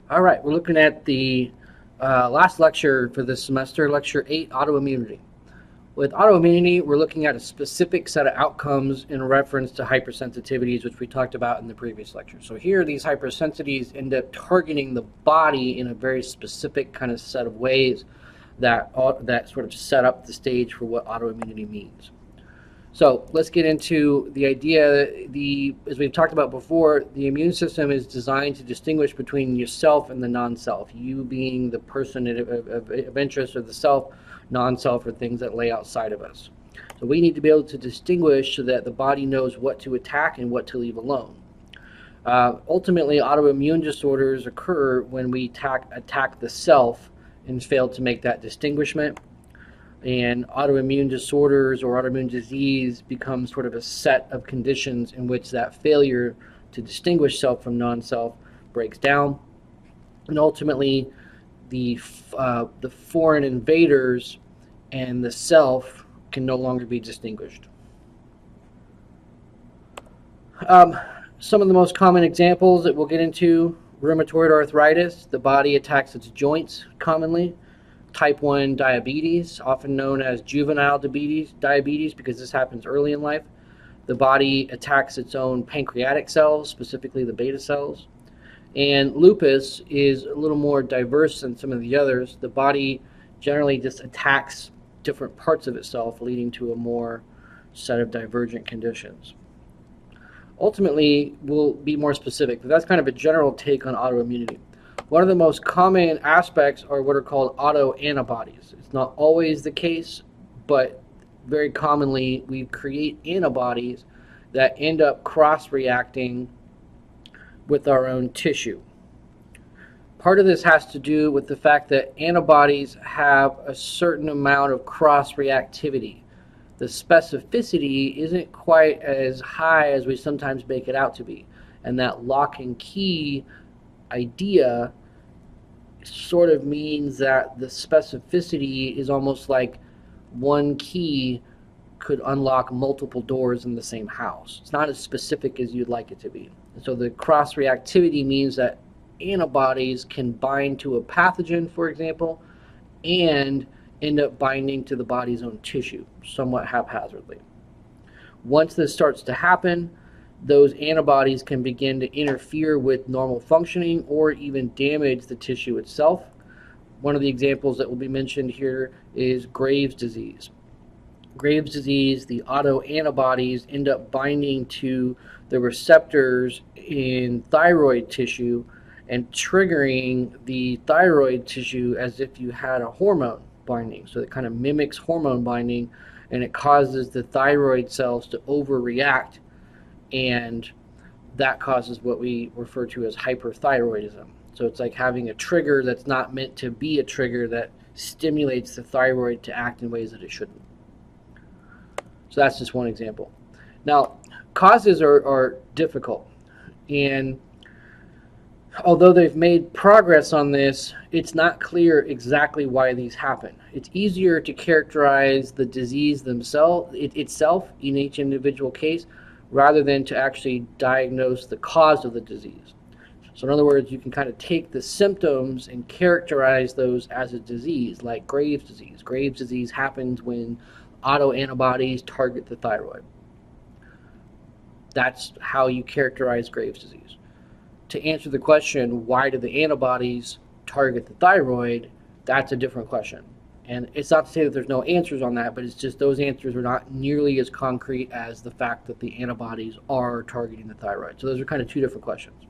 All right, we're looking at the last lecture for this semester, Lecture 8, Autoimmunity. With autoimmunity, we're looking at a specific set of outcomes in reference to hypersensitivities, which we talked about in the previous lecture. So here, these hypersensitivities end up targeting the body in a very specific kind of set of ways that sort of set up the stage for what autoimmunity means. So let's get into the idea. As we've talked about before, the immune system is designed to distinguish between yourself and the non-self. You being the person of interest, or the self, non-self are things that lay outside of us. So we need to be able to distinguish so that the body knows what to attack and what to leave alone. Ultimately, autoimmune disorders occur when we attack the self and fail to make that distinguishment. And autoimmune disorders or autoimmune disease becomes sort of a set of conditions in which that failure to distinguish self from non-self breaks down. And ultimately, the foreign invaders and the self can no longer be distinguished. Some of the most common examples that we'll get into: rheumatoid arthritis, the body attacks its joints commonly. Type 1 diabetes, often known as juvenile diabetes because this happens early in life. The body attacks its own pancreatic cells, specifically the beta cells. And lupus is a little more diverse than some of the others. The body generally just attacks different parts of itself, leading to a more set of divergent conditions. Ultimately, we'll be more specific, but that's kind of a general take on autoimmunity. One of the most common aspects are what are called autoantibodies. It's not always the case, but very commonly we create antibodies that end up cross-reacting with our own tissue. Part of this has to do with the fact that antibodies have a certain amount of cross-reactivity. The specificity isn't quite as high as we sometimes make it out to be, and that lock and key idea sort of means that the specificity is almost like one key could unlock multiple doors in the same house. It's not as specific as you'd like it to be. And so the cross-reactivity means that antibodies can bind to a pathogen, for example, and end up binding to the body's own tissue somewhat haphazardly. Once this starts to happen, those antibodies can begin to interfere with normal functioning or even damage the tissue itself. One of the examples that will be mentioned here is Graves' disease. Graves' disease, the autoantibodies end up binding to the receptors in thyroid tissue and triggering the thyroid tissue as if you had a hormone binding. So it kind of mimics hormone binding, and it causes the thyroid cells to overreact, and that causes what we refer to as hyperthyroidism. So it's like having a trigger that's not meant to be a trigger that stimulates the thyroid to act in ways that it shouldn't. So that's just one example. Now, causes are difficult, and although they've made progress on this, it's not clear exactly why these happen. It's easier to characterize the disease itself in each individual case, rather than to actually diagnose the cause of the disease. So in other words, you can kind of take the symptoms and characterize those as a disease, like Graves' disease. Graves' disease happens when autoantibodies target the thyroid. That's how you characterize Graves' disease. To answer the question, why do the antibodies target the thyroid, that's a different question. And it's not to say that there's no answers on that, but it's just those answers are not nearly as concrete as the fact that the antibodies are targeting the thyroid. So those are kind of two different questions.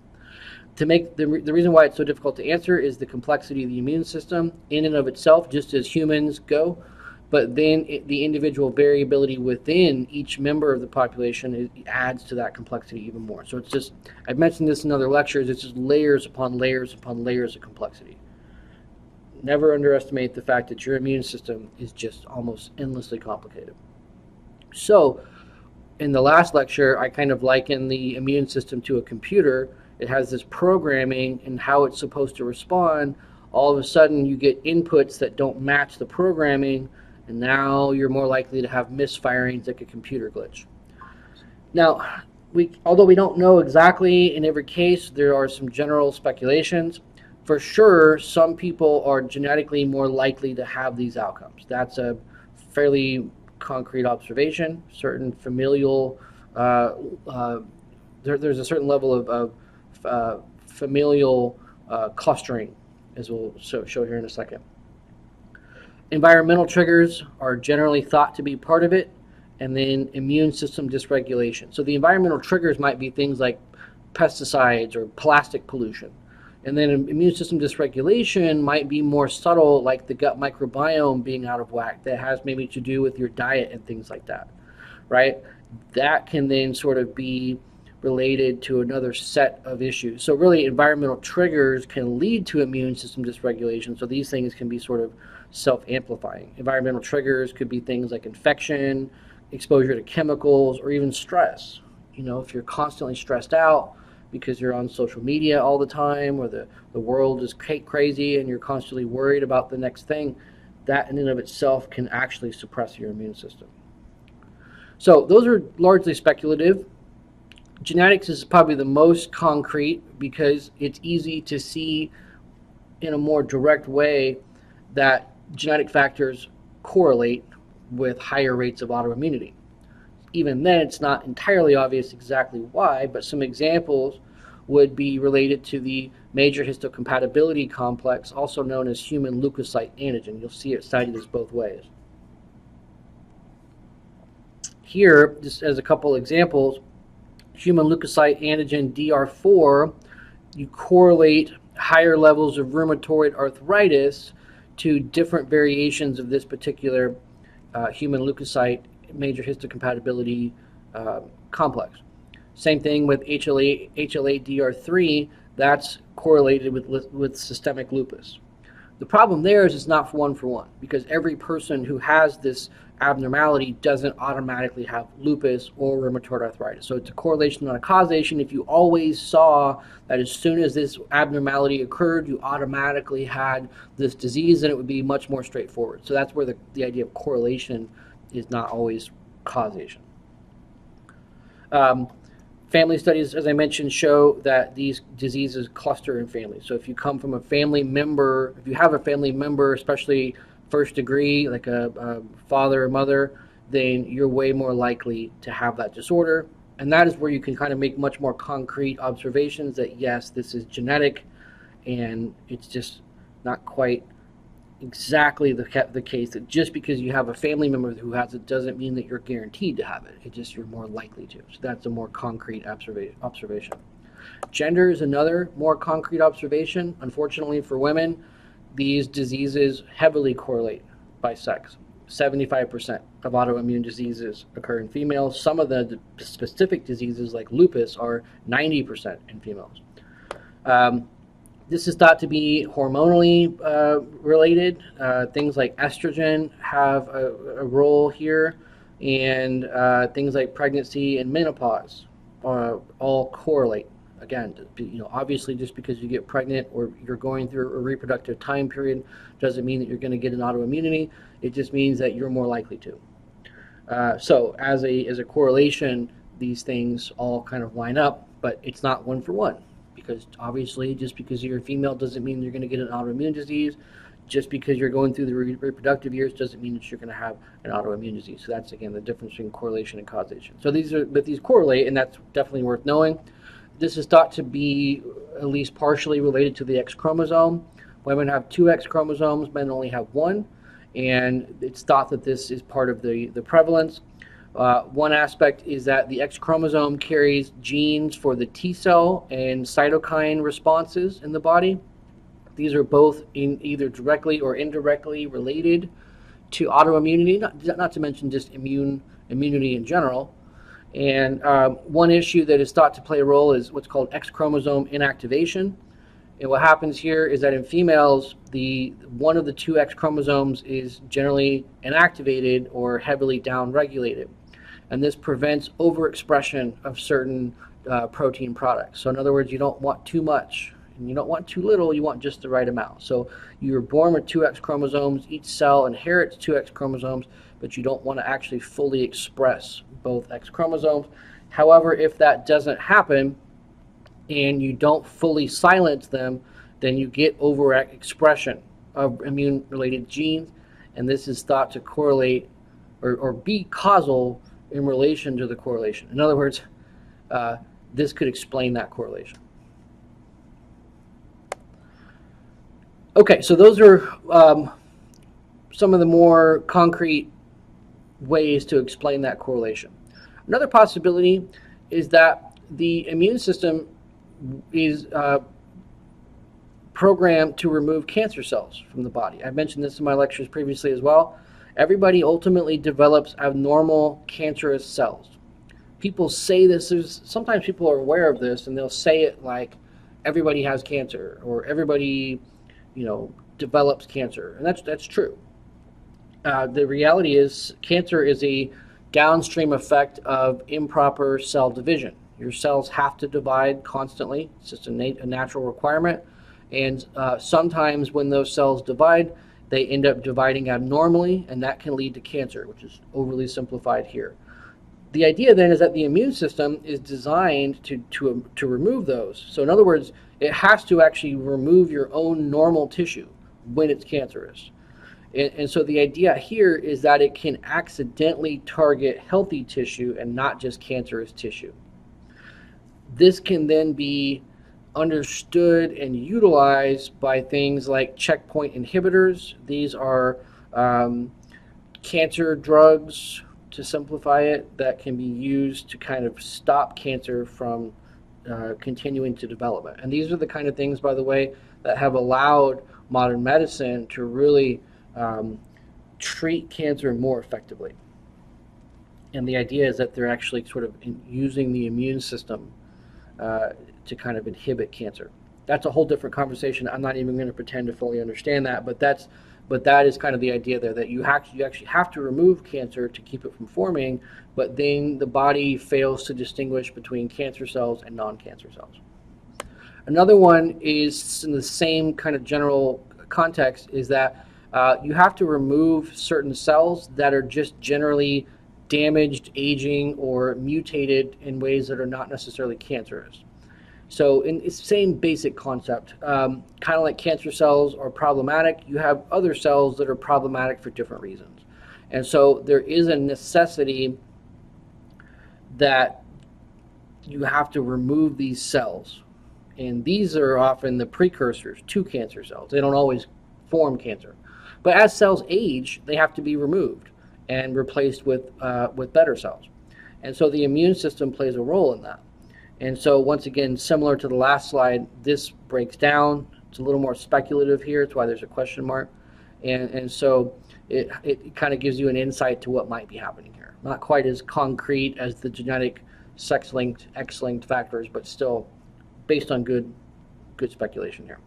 To make the reason why it's so difficult to answer is the complexity of the immune system in and of itself, just as humans go, but then the individual variability within each member of the population adds to that complexity even more. So it's just, I've mentioned this in other lectures, it's just layers upon layers upon layers of complexity. Never underestimate the fact that your immune system is just almost endlessly complicated. So, in the last lecture, I kind of likened the immune system to a computer. It has this programming and how it's supposed to respond. All of a sudden, you get inputs that don't match the programming, and now you're more likely to have misfirings like a computer glitch. Now, although we don't know exactly in every case, there are some general speculations. For sure, some people are genetically more likely to have these outcomes. That's a fairly concrete observation. Certain familial, there's a certain level of familial clustering, as we'll show here in a second. Environmental triggers are generally thought to be part of it, and then immune system dysregulation. So the environmental triggers might be things like pesticides or plastic pollution. And then immune system dysregulation might be more subtle, like the gut microbiome being out of whack, that has maybe to do with your diet and things like that, right? That can then sort of be related to another set of issues. So really, environmental triggers can lead to immune system dysregulation. So these things can be sort of self-amplifying. Environmental triggers could be things like infection, exposure to chemicals, or even stress. You know, if you're constantly stressed out because you're on social media all the time, or the world is crazy and you're constantly worried about the next thing, that in and of itself can actually suppress your immune system. So those are largely speculative. Genetics is probably the most concrete because it's easy to see in a more direct way that genetic factors correlate with higher rates of autoimmunity. Even then, it's not entirely obvious exactly why, but some examples would be related to the major histocompatibility complex, also known as human leukocyte antigen. You'll see it cited as both ways. Here, just as a couple examples, human leukocyte antigen DR4, you correlate higher levels of rheumatoid arthritis to different variations of this particular human leukocyte major histocompatibility complex. Same thing with HLA-DR3, that's correlated with systemic lupus. The problem there is it's not one for one, because every person who has this abnormality doesn't automatically have lupus or rheumatoid arthritis. So it's a correlation, not a causation. If you always saw that as soon as this abnormality occurred, you automatically had this disease, then it would be much more straightforward. So that's where the idea of correlation is not always causation. Family studies, as I mentioned, show that these diseases cluster in families. So if you come from a family member, if you have a family member, especially first degree, like a father or mother, then you're way more likely to have that disorder. And that is where you can kind of make much more concrete observations that, yes, this is genetic, and it's just not quite exactly the case that just because you have a family member who has it doesn't mean that you're guaranteed to have it. It's just you're more likely to. So that's a more concrete observation. Gender is another more concrete observation. Unfortunately for women, these diseases heavily correlate by sex. 75% of autoimmune diseases occur in females. Some of the specific diseases like lupus are 90% in females. This is thought to be hormonally related. Things like estrogen have a role here, and things like pregnancy and menopause all correlate. Again, obviously just because you get pregnant or you're going through a reproductive time period doesn't mean that you're going to get an autoimmunity. It just means that you're more likely to. So as a correlation, these things all kind of line up, but it's not one for one. Because obviously, just because you're a female doesn't mean you're going to get an autoimmune disease. Just because you're going through the reproductive years doesn't mean that you're going to have an autoimmune disease. So that's, again, the difference between correlation and causation. So these correlate, and that's definitely worth knowing. This is thought to be at least partially related to the X chromosome. Women have 2 X chromosomes, men only have 1. And it's thought that this is part of the prevalence. One aspect is that the X chromosome carries genes for the T cell and cytokine responses in the body. These are both either directly or indirectly related to autoimmunity, not to mention just immunity in general. And one issue that is thought to play a role is what's called X chromosome inactivation. And what happens here is that in females, one of the 2 X chromosomes is generally inactivated or heavily downregulated. And this prevents overexpression of certain protein products. So in other words, you don't want too much and you don't want too little, you want just the right amount. So you're born with 2 X chromosomes, each cell inherits 2 X chromosomes, but you don't want to actually fully express both X chromosomes. However, if that doesn't happen and you don't fully silence them, then you get overexpression of immune-related genes, and this is thought to correlate or be causal in relation to the correlation. In other words, this could explain that correlation. Okay, so those are some of the more concrete ways to explain that correlation. Another possibility is that the immune system is programmed to remove cancer cells from the body. I've mentioned this in my lectures previously as well. Everybody ultimately develops abnormal cancerous cells. People say this, sometimes people are aware of this and they'll say it like everybody has cancer or everybody, develops cancer, and that's true. The reality is cancer is a downstream effect of improper cell division. Your cells have to divide constantly. It's just a natural requirement. And sometimes when those cells divide, they end up dividing abnormally, and that can lead to cancer, which is overly simplified here. The idea then is that the immune system is designed to remove those. So in other words, it has to actually remove your own normal tissue when it's cancerous. And so the idea here is that it can accidentally target healthy tissue and not just cancerous tissue. This can then be understood and utilized by things like checkpoint inhibitors. These are cancer drugs, to simplify it, that can be used to kind of stop cancer from continuing to development. And these are the kind of things, by the way, that have allowed modern medicine to really treat cancer more effectively. And the idea is that they're actually sort of using the immune system to kind of inhibit cancer. That's a whole different conversation. I'm not even going to pretend to fully understand that, but that is kind of the idea there, that you actually have to remove cancer to keep it from forming, but then the body fails to distinguish between cancer cells and non-cancer cells. Another one is in the same kind of general context, is that you have to remove certain cells that are just generally damaged, aging, or mutated in ways that are not necessarily cancerous. So in the same basic concept, kind of like cancer cells are problematic, you have other cells that are problematic for different reasons. And so there is a necessity that you have to remove these cells. And these are often the precursors to cancer cells. They don't always form cancer. But as cells age, they have to be removed and replaced with better cells. And so the immune system plays a role in that. And so once again, similar to the last slide, this breaks down. It's a little more speculative here. It's why there's a question mark. And so it kind of gives you an insight to what might be happening here. Not quite as concrete as the genetic sex-linked, X-linked factors, but still based on good speculation here.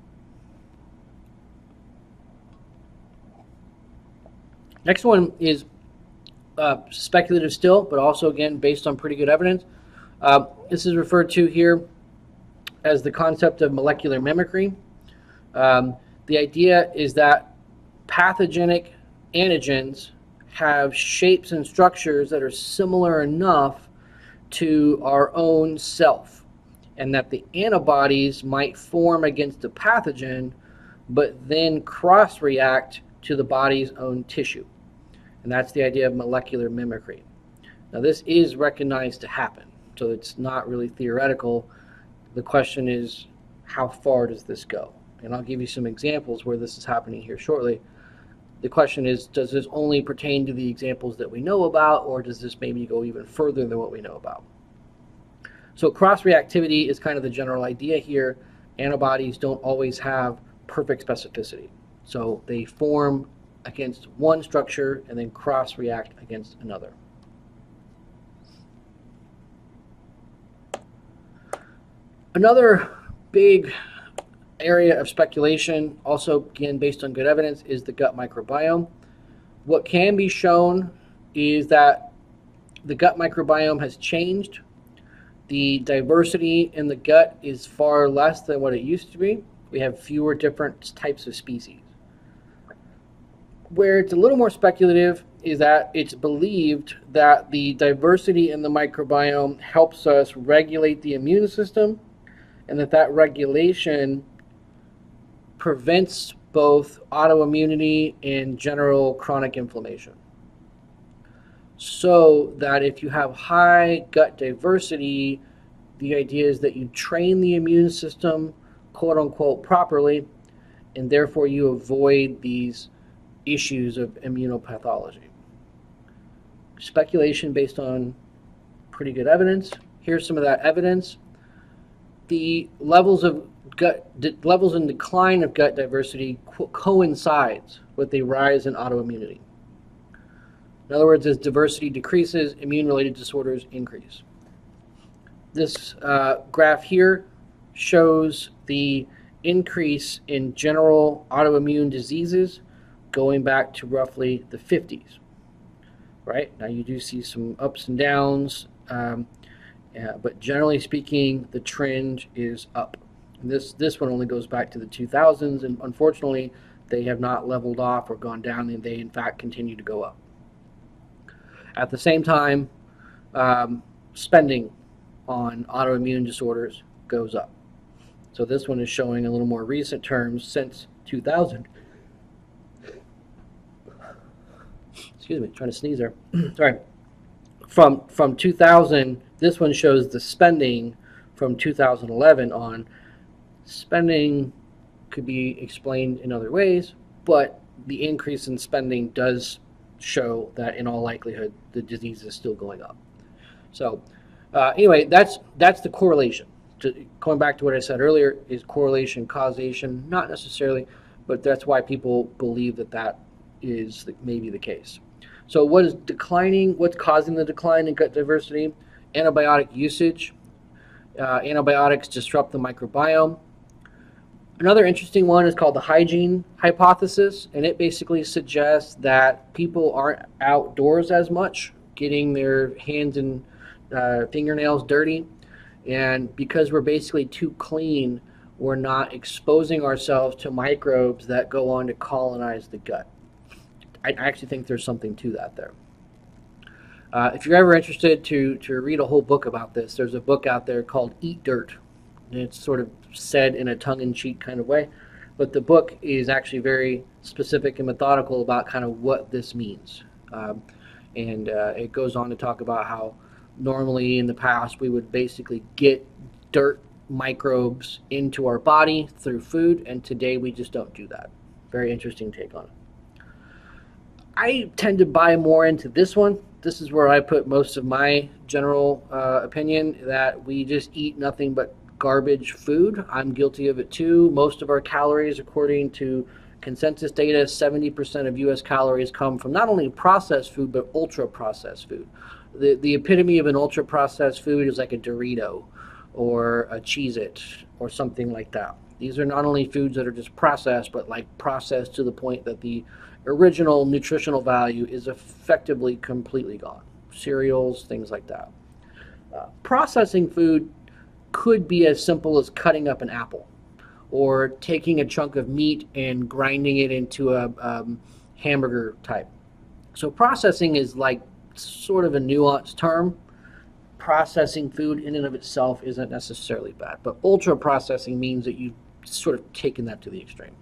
Next one is speculative still, but also again based on pretty good evidence. This is referred to here as the concept of molecular mimicry. The idea is that pathogenic antigens have shapes and structures that are similar enough to our own self, and that the antibodies might form against the pathogen, but then cross-react to the body's own tissue. And that's the idea of molecular mimicry. Now, this is recognized to happen, so it's not really theoretical. The question is, how far does this go? And I'll give you some examples where this is happening here shortly. The question is, does this only pertain to the examples that we know about, or does this maybe go even further than what we know about? So cross-reactivity is kind of the general idea here. Antibodies don't always have perfect specificity. So they form against one structure and then cross-react against another. Another big area of speculation, also again based on good evidence, is the gut microbiome. What can be shown is that the gut microbiome has changed. The diversity in the gut is far less than what it used to be. We have fewer different types of species. Where it's a little more speculative is that it's believed that the diversity in the microbiome helps us regulate the immune system, and that regulation prevents both autoimmunity and general chronic inflammation. So that if you have high gut diversity, the idea is that you train the immune system, quote unquote, properly, and therefore you avoid these issues of immunopathology. Speculation based on pretty good evidence. Here's some of that evidence. The levels in decline of gut diversity coincides with a rise in autoimmunity. In other words, as diversity decreases, immune-related disorders increase. This graph here shows the increase in general autoimmune diseases going back to roughly the 50s. Right? Now you do see some ups and downs, but generally speaking, the trend is up. And this one only goes back to the 2000s, and unfortunately, they have not leveled off or gone down, and they in fact continue to go up. At the same time, spending on autoimmune disorders goes up. So this one is showing a little more recent terms since 2000. Excuse me, trying to sneeze there. Sorry. From 2000, this one shows the spending from 2011 on. Spending could be explained in other ways, but the increase in spending does show that in all likelihood the disease is still going up. So anyway, that's the correlation. Going back to what I said earlier, is correlation causation? Not necessarily, but that's why people believe that is maybe the case. So what's causing the decline in gut diversity? Antibiotic usage. Antibiotics disrupt the microbiome. Another interesting one is called the hygiene hypothesis, and it basically suggests that people aren't outdoors as much, getting their hands and fingernails dirty, and because we're basically too clean, we're not exposing ourselves to microbes that go on to colonize the gut. I actually think there's something to that there. If you're ever interested to read a whole book about this, there's a book out there called Eat Dirt. And it's sort of said in a tongue-in-cheek kind of way, but the book is actually very specific and methodical about kind of what this means. And it goes on to talk about how normally in the past we would basically get dirt microbes into our body through food, and today we just don't do that. Very interesting take on it. I tend to buy more into this one. This is where I put most of my general opinion, that we just eat nothing but garbage food. I'm guilty of it too. Most of our calories, according to consensus data, 70% of U.S. calories come from not only processed food, but ultra-processed food. The epitome of an ultra-processed food is like a Dorito or a Cheez-It or something like that. These are not only foods that are just processed, but like processed to the point that the original nutritional value is effectively completely gone. Cereals, things like that. Processing food could be as simple as cutting up an apple or taking a chunk of meat and grinding it into a hamburger type. So processing is like sort of a nuanced term. Processing food in and of itself isn't necessarily bad, but ultra processing means that you've sort of taken that to the extreme.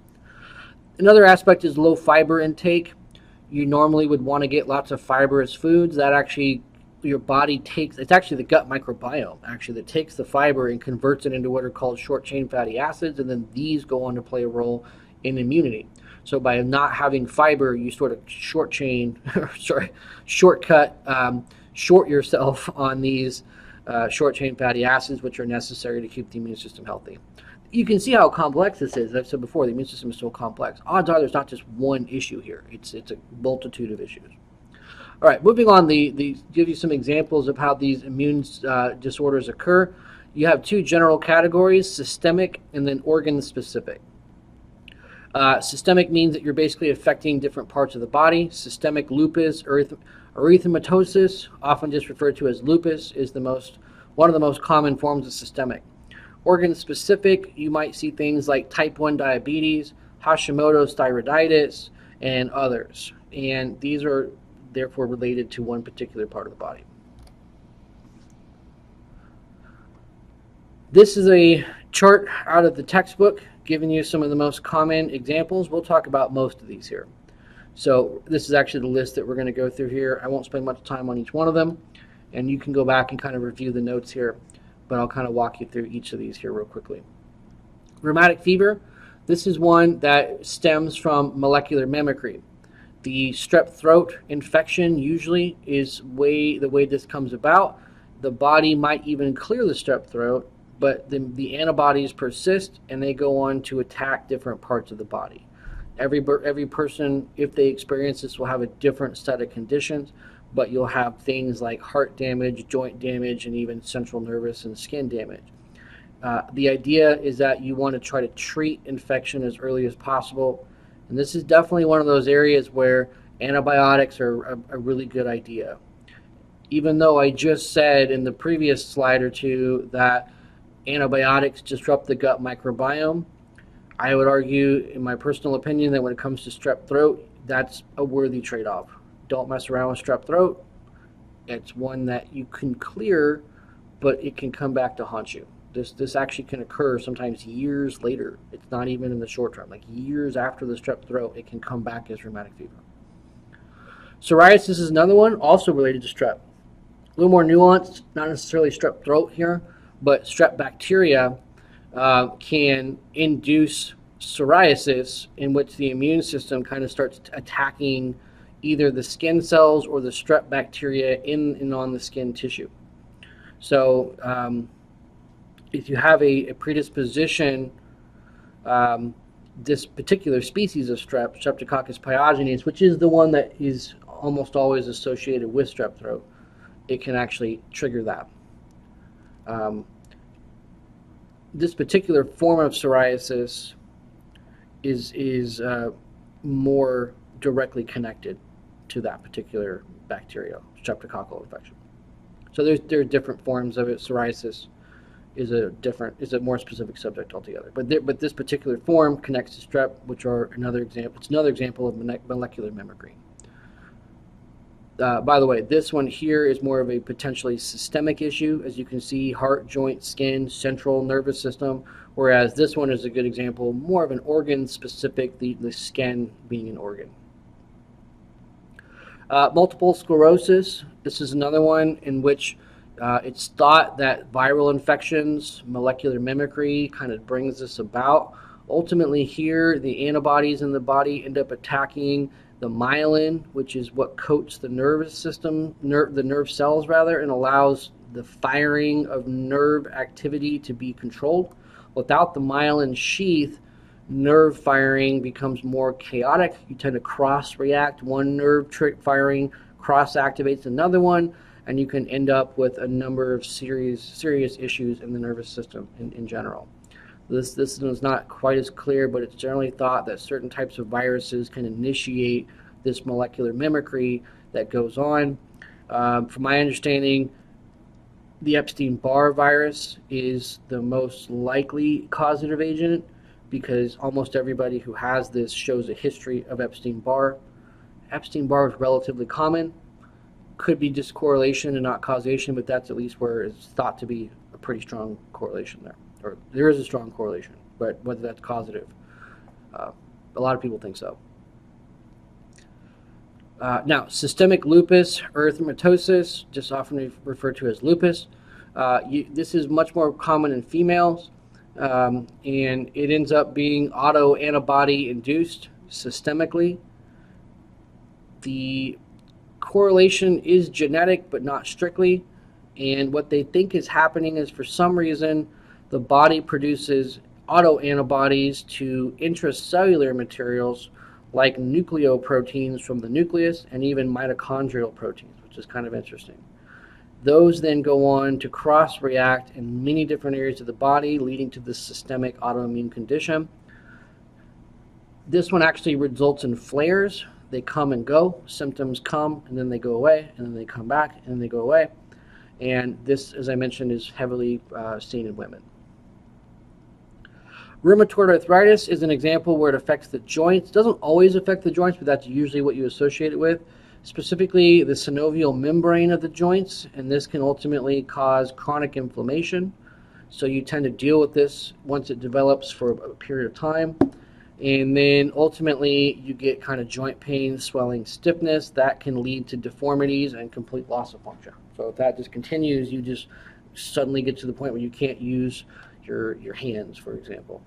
Another aspect is low fiber intake. You normally would want to get lots of fibrous foods. That actually your body takes, it's actually the gut microbiome actually that takes the fiber and converts it into what are called short chain fatty acids, and then these go on to play a role in immunity. So by not having fiber, you sort of short yourself on these short chain fatty acids, which are necessary to keep the immune system healthy. You can see how complex this is. As I've said before, the immune system is so complex. Odds are there's not just one issue here. It's a multitude of issues. All right, moving on, give you some examples of how these immune disorders occur. You have two general categories, systemic and then organ-specific. Systemic means that you're basically affecting different parts of the body. Systemic lupus, erythematosus, often just referred to as lupus, is one of the most common forms of systemic. Organ-specific, you might see things like type 1 diabetes, Hashimoto's thyroiditis, and others. And these are therefore related to one particular part of the body. This is a chart out of the textbook, given you some of the most common examples. We'll talk about most of these here. So this is actually the list that we're going to go through here. I won't spend much time on each one of them, and you can go back and kind of review the notes here, but I'll kind of walk you through each of these here real quickly. Rheumatic fever, this is one that stems from molecular mimicry. The strep throat infection usually is the way this comes about. The body might even clear the strep throat, but the antibodies persist and they go on to attack different parts of the body. Every person, if they experience this, will have a different set of conditions, but you'll have things like heart damage, joint damage, and even central nervous and skin damage. The idea is that you want to try to treat infection as early as possible, and this is definitely one of those areas where antibiotics are a really good idea. Even though I just said in the previous slide or two that antibiotics disrupt the gut microbiome, I would argue, in my personal opinion, that when it comes to strep throat, that's a worthy trade-off. Don't mess around with strep throat. It's one that you can clear, but it can come back to haunt you. This actually can occur sometimes years later. It's not even in the short term. Like years after the strep throat, it can come back as rheumatic fever. Psoriasis is another one, also related to strep. A little more nuanced, not necessarily strep throat here, but strep bacteria can induce psoriasis, in which the immune system kind of starts attacking either the skin cells or the strep bacteria in and on the skin tissue. So if you have a predisposition, this particular species of strep, Streptococcus pyogenes, which is the one that is almost always associated with strep throat, it can actually trigger that. This particular form of psoriasis is more directly connected to that particular bacterial streptococcal infection. So there are different forms of it. Psoriasis is a more specific subject altogether. But this particular form connects to strep, which are another example. It's another example of molecular mimicry. By the way, this one here is more of a potentially systemic issue. As you can see, heart, joint, skin, central nervous system, whereas this one is a good example, more of an organ specific, the skin being an organ. Multiple sclerosis, this is another one in which it's thought that viral infections, molecular mimicry kind of brings this about. Ultimately here, the antibodies in the body end up attacking the myelin, which is what coats the nervous system, the nerve cells rather, and allows the firing of nerve activity to be controlled. Without the myelin sheath, nerve firing becomes more chaotic. You tend to cross-react. One nerve firing cross-activates another one, and you can end up with a number of serious issues in the nervous system in general. This is not quite as clear, but it's generally thought that certain types of viruses can initiate this molecular mimicry that goes on. From my understanding, the Epstein-Barr virus is the most likely causative agent because almost everybody who has this shows a history of Epstein-Barr. Epstein-Barr is relatively common. Could be just correlation and not causation, but that's at least where it's thought to be a pretty strong correlation there. Or there is a strong correlation, but whether that's causative, a lot of people think so. Now, systemic lupus erythematosus, just often referred to as lupus, this is much more common in females, and it ends up being autoantibody induced systemically. The correlation is genetic, but not strictly, and what they think is happening is for some reason the body produces autoantibodies to intracellular materials like nucleoproteins from the nucleus and even mitochondrial proteins, which is kind of interesting. Those then go on to cross-react in many different areas of the body, leading to this systemic autoimmune condition. This one actually results in flares. They come and go. Symptoms come, and then they go away, and then they come back, and then they go away. And this, as I mentioned, is heavily seen in women. Rheumatoid arthritis is an example where it affects the joints. It doesn't always affect the joints, but that's usually what you associate it with. Specifically, the synovial membrane of the joints, and this can ultimately cause chronic inflammation. So you tend to deal with this once it develops for a period of time. And then ultimately you get kind of joint pain, swelling, stiffness that can lead to deformities and complete loss of function. So if that just continues, you just suddenly get to the point where you can't use your hands, for example.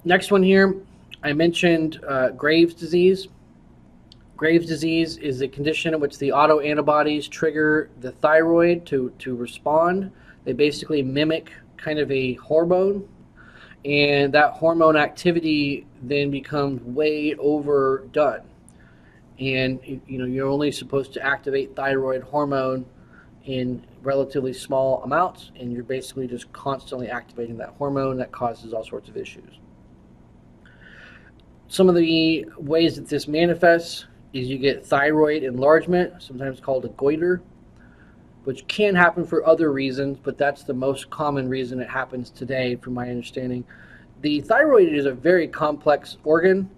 Next one here, I mentioned Graves' disease. Graves' disease is a condition in which the autoantibodies trigger the thyroid to respond. They basically mimic kind of a hormone, and that hormone activity then becomes way overdone. And you're only supposed to activate thyroid hormone in relatively small amounts, and you're basically just constantly activating that hormone that causes all sorts of issues. Some of the ways that this manifests is you get thyroid enlargement, sometimes called a goiter, which can happen for other reasons, but that's the most common reason it happens today, from my understanding. The thyroid is a very complex organ,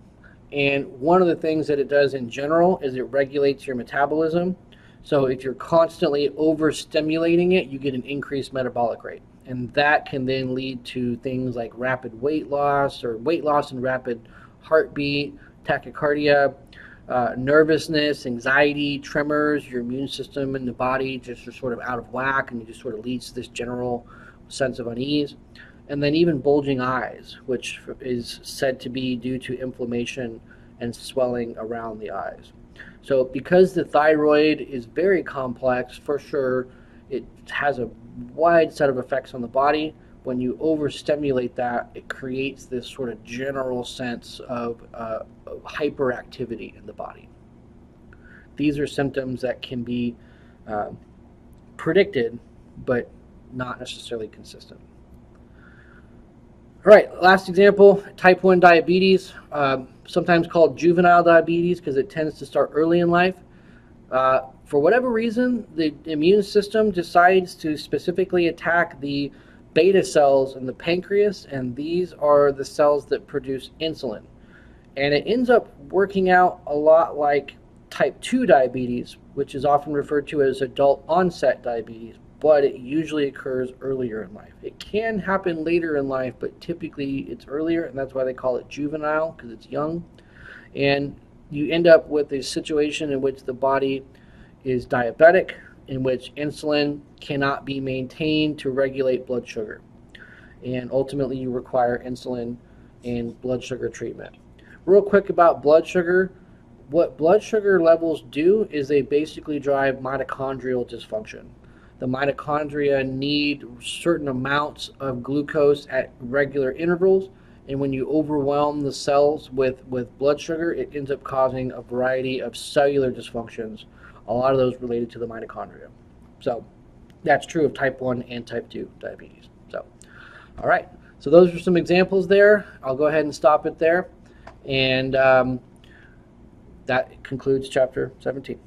and one of the things that it does in general is it regulates your metabolism. So if you're constantly overstimulating it, you get an increased metabolic rate. And that can then lead to things like rapid weight loss, or weight loss and rapid heartbeat, tachycardia, nervousness, anxiety, tremors. Your immune system in the body just are sort of out of whack, and it just sort of leads to this general sense of unease. And then even bulging eyes, which is said to be due to inflammation and swelling around the eyes. So because the thyroid is very complex, for sure, it has a wide set of effects on the body. When you overstimulate that, it creates this sort of general sense of hyperactivity in the body. These are symptoms that can be predicted, but not necessarily consistent. All right, last example, type 1 diabetes, sometimes called juvenile diabetes because it tends to start early in life. For whatever reason, the immune system decides to specifically attack the beta cells in the pancreas, and these are the cells that produce insulin. And it ends up working out a lot like type 2 diabetes, which is often referred to as adult onset diabetes, but it usually occurs earlier in life. It can happen later in life, but typically it's earlier, and that's why they call it juvenile, because it's young. And you end up with a situation in which the body is diabetic, in which insulin cannot be maintained to regulate blood sugar. And ultimately you require insulin and blood sugar treatment. Real quick about blood sugar. What blood sugar levels do is they basically drive mitochondrial dysfunction. The mitochondria need certain amounts of glucose at regular intervals, and when you overwhelm the cells with blood sugar, it ends up causing a variety of cellular dysfunctions, a lot of those related to the mitochondria. So that's true of type 1 and type 2 diabetes. So, all right, so those are some examples there. I'll go ahead and stop it there, and that concludes chapter 17.